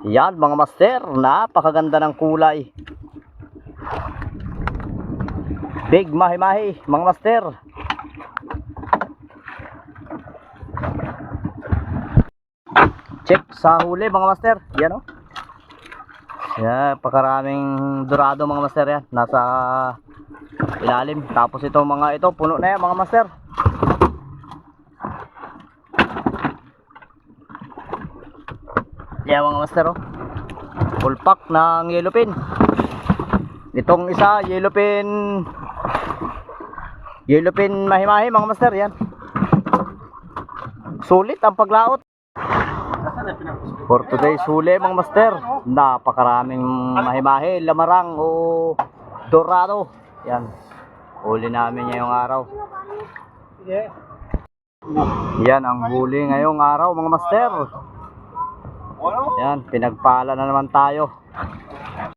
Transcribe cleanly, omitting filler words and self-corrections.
Yan mga master, napakaganda ng kulay. Big mahi-mahi mga master. Check sa huli mga master. Yan o. Yan, pakaraming dorado mga master yan. Nasa ilalim. Tapos ito mga ito, puno na yan mga master. Yan mga master oh. Full pack ng yellow pin. Itong isa yellow pin mahi-mahi mga master yan. Sulit ang paglaot. For today's huli mga master, napakaraming mahi-mahi, lamarang o dorado. Yan. Huli namin ngayong araw. Yan ang huli ngayong araw mga master. Yan, pinagpala na naman tayo.